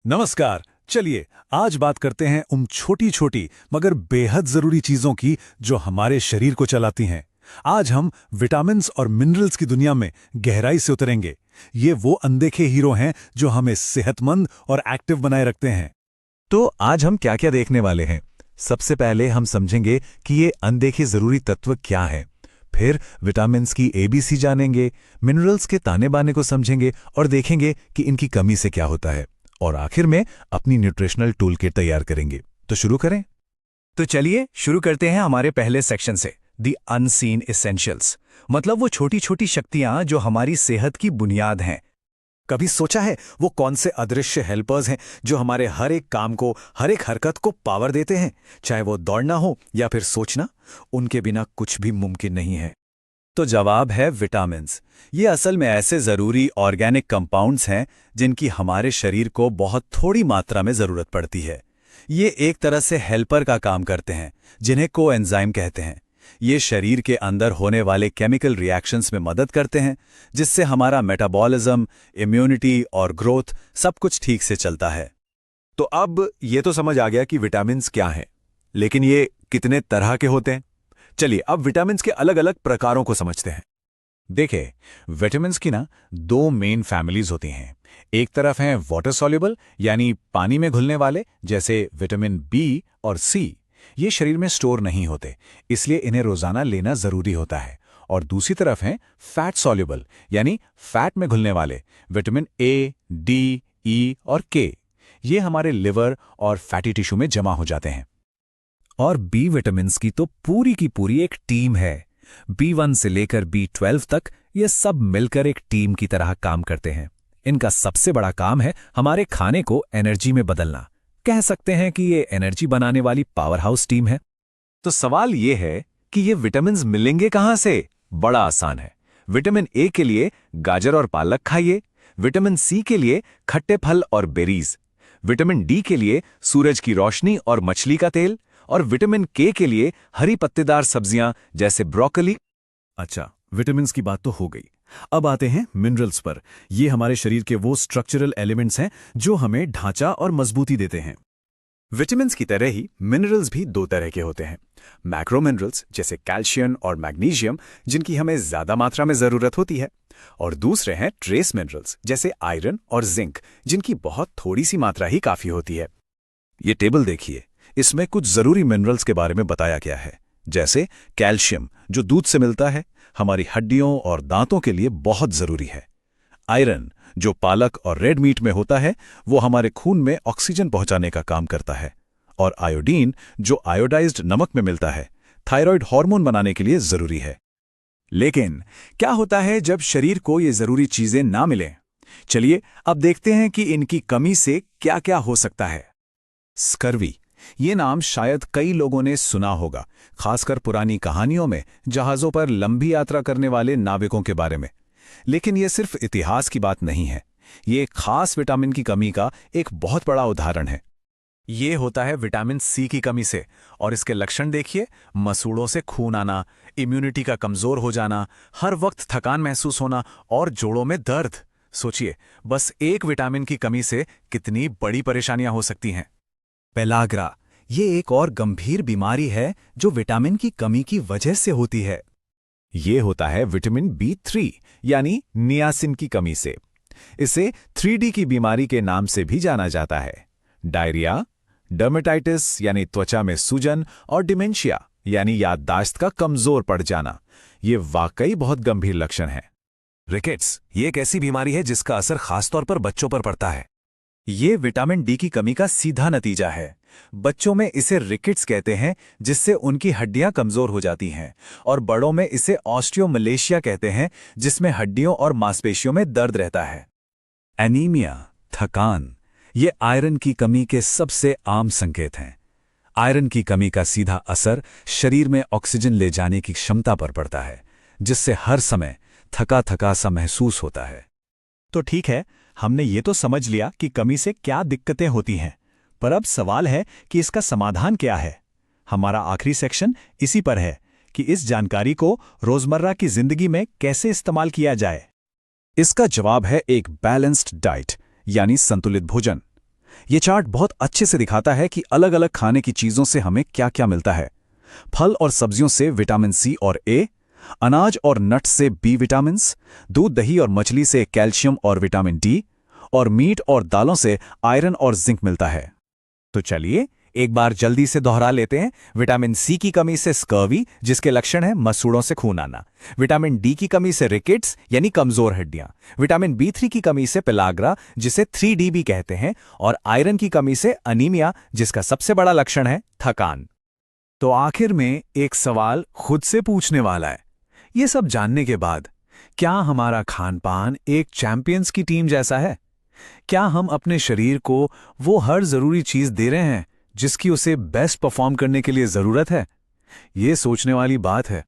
नमस्कार। चलिए आज बात करते हैं उन छोटी छोटी मगर बेहद जरूरी चीजों की जो हमारे शरीर को चलाती हैं। आज हम विटामिन्स और मिनरल्स की दुनिया में गहराई से उतरेंगे। ये वो अनदेखे हीरो हैं जो हमें सेहतमंद और एक्टिव बनाए रखते हैं। तो आज हम क्या क्या देखने वाले हैं? सबसे पहले हम समझेंगे कि ये अनदेखे जरूरी तत्व क्या हैं। फिर विटामिन्स की एबीसी जानेंगे, मिनरल्स के ताने बाने को समझेंगे और देखेंगे कि इनकी कमी से क्या होता है। और आखिर में अपनी न्यूट्रिशनल टूल किट तैयार करेंगे। तो शुरू करें। तो चलिए शुरू करते हैं हमारे पहले सेक्शन से, दी अनसीन एसेंशियल्स। मतलब वो छोटी छोटी शक्तियां जो हमारी सेहत की बुनियाद हैं। कभी सोचा है वो कौन से अदृश्य हेल्पर्स हैं जो हमारे हर एक काम को, हर एक हरकत को पावर देते हैं? चाहे वो दौड़ना हो या फिर सोचना, उनके बिना कुछ भी मुमकिन नहीं है। तो जवाब है विटामिन्स। ये असल में ऐसे ज़रूरी ऑर्गेनिक कंपाउंड्स हैं जिनकी हमारे शरीर को बहुत थोड़ी मात्रा में ज़रूरत पड़ती है। ये एक तरह से हेल्पर का काम करते हैं, जिन्हें कोएंजाइम कहते हैं। ये शरीर के अंदर होने वाले केमिकल रिएक्शंस में मदद करते हैं, जिससे हमारा मेटाबॉलिज्म, इम्यूनिटी और ग्रोथ सब कुछ ठीक से चलता है। तो अब ये तो समझ आ गया कि विटामिन्स क्या हैं, लेकिन ये कितने तरह के होते हैं? चलिए अब विटामिन्स के अलग अलग प्रकारों को समझते हैं। देखिए, विटामिन्स की दो मेन फैमिलीज होती हैं। एक तरफ हैं वाटर सॉल्युबल यानी पानी में घुलने वाले, जैसे विटामिन बी और सी। ये शरीर में स्टोर नहीं होते, इसलिए इन्हें रोजाना लेना जरूरी होता है। और दूसरी तरफ हैं फैट सॉल्युबल यानी फैट में घुलने वाले, विटामिन ए, डी, ई और के। ये हमारे लिवर और फैटी टिश्यू में जमा हो जाते हैं। और बी विटामिन्स की तो पूरी की पूरी एक टीम है। B1 से लेकर B12 तक ये सब मिलकर एक टीम की तरह काम करते हैं। इनका सबसे बड़ा काम है हमारे खाने को एनर्जी में बदलना। कह सकते हैं कि ये एनर्जी बनाने वाली पावर हाउस टीम है। तो सवाल ये है कि ये विटामिन्स मिलेंगे कहां से? बड़ा आसान है। विटामिन ए के लिए गाजर और पालक खाइए, विटामिन सी के लिए खट्टे फल और बेरीज, विटामिन डी के लिए सूरज की रोशनी और मछली का तेल, और विटामिन के लिए हरी पत्तेदार सब्जियां जैसे ब्रोकली। अच्छा, विटामिन्स की बात तो हो गई। अब आते हैं मिनरल्स पर। ये हमारे शरीर के वो स्ट्रक्चरल एलिमेंट्स हैं जो हमें ढांचा और मजबूती देते हैं। विटामिन्स की तरह ही मिनरल्स भी दो तरह के होते हैं। मैक्रो मिनरल्स जैसे कैल्शियम और मैग्नीशियम, जिनकी हमें ज्यादा मात्रा में जरूरत होती है। और दूसरे हैं ट्रेस मिनरल्स जैसे आयरन और जिंक, जिनकी बहुत थोड़ी सी मात्रा ही काफी होती है। ये टेबल देखिए, इसमें कुछ जरूरी मिनरल्स के बारे में बताया गया है। जैसे कैल्शियम जो दूध से मिलता है, हमारी हड्डियों और दांतों के लिए बहुत जरूरी है। आयरन जो पालक और रेड मीट में होता है, वो हमारे खून में ऑक्सीजन पहुंचाने का काम करता है। और आयोडीन जो आयोडाइज्ड नमक में मिलता है, थायराइड हार्मोन बनाने के लिए जरूरी है। लेकिन क्या होता है जब शरीर को ये जरूरी चीजें ना मिलें? चलिए अब देखते हैं कि इनकी कमी से क्या क्या हो सकता है। स्कर्वी, ये नाम शायद कई लोगों ने सुना होगा, खासकर पुरानी कहानियों में जहाजों पर लंबी यात्रा करने वाले नाविकों के बारे में। लेकिन ये सिर्फ इतिहास की बात नहीं है, ये एक खास विटामिन की कमी का एक बहुत बड़ा उदाहरण है। ये होता है विटामिन सी की कमी से, और इसके लक्षण देखिए। मसूड़ों से खून आना, इम्यूनिटी का कमजोर हो जाना, हर वक्त थकान महसूस होना और जोड़ों में दर्द। सोचिए, बस एक विटामिन की कमी से कितनी बड़ी परेशानियां हो सकती हैं। पेलाग्रा, ये एक और गंभीर बीमारी है जो विटामिन की कमी की वजह से होती है। ये होता है विटामिन B3 यानी नियासिन की कमी से। इसे 3D की बीमारी के नाम से भी जाना जाता है। डायरिया, डर्मेटाइटिस यानी त्वचा में सूजन, और डिमेंशिया यानी याददाश्त का कमजोर पड़ जाना, ये वाकई बहुत गंभीर लक्षण हैं। रिकेट्स, ये एक ऐसी बीमारी है जिसका असर खासतौर पर बच्चों पर पड़ता है। ये विटामिन डी की कमी का सीधा नतीजा है। बच्चों में इसे रिकेट्स कहते हैं, जिससे उनकी हड्डियां कमजोर हो जाती हैं, और बड़ों में इसे ऑस्टियोमलेशिया कहते हैं, जिसमें हड्डियों और मांसपेशियों में दर्द रहता है। एनीमिया, थकान, ये आयरन की कमी के सबसे आम संकेत हैं। आयरन की कमी का सीधा असर शरीर में ऑक्सीजन ले जाने की क्षमता पर पड़ता है, जिससे हर समय थका थका सा महसूस होता है। तो ठीक है, हमने ये तो समझ लिया कि कमी से क्या दिक्कतें होती हैं, पर अब सवाल है कि इसका समाधान क्या है। हमारा आखिरी सेक्शन इसी पर है कि इस जानकारी को रोजमर्रा की जिंदगी में कैसे इस्तेमाल किया जाए। इसका जवाब है एक बैलेंस्ड डाइट यानी संतुलित भोजन। ये चार्ट बहुत अच्छे से दिखाता है कि अलग अलग खाने की चीजों से हमें क्या क्या मिलता है। फल और सब्जियों से विटामिन सी और ए, अनाज और नट्स से बी विटामिन्स, दूध दही और मछली से कैल्शियम और विटामिन डी, और मीट और दालों से आयरन और जिंक मिलता है। तो चलिए एक बार जल्दी से दोहरा लेते हैं। विटामिन सी की कमी से स्कर्वी, जिसके लक्षण है मसूड़ों से खून आना। विटामिन डी की कमी से रिकेट्स यानी कमजोर हड्डियां। विटामिन बी3 की कमी से पेलाग्रा, जिसे 3D भी कहते हैं। और आयरन की कमी से अनीमिया, जिसका सबसे बड़ा लक्षण है थकान। तो आखिर में एक सवाल खुद से पूछने वाला है, ये सब जानने के बाद क्या हमारा खान पान एक चैंपियंस की टीम जैसा है? क्या हम अपने शरीर को वो हर जरूरी चीज दे रहे हैं जिसकी उसे बेस्ट परफॉर्म करने के लिए जरूरत है? ये सोचने वाली बात है।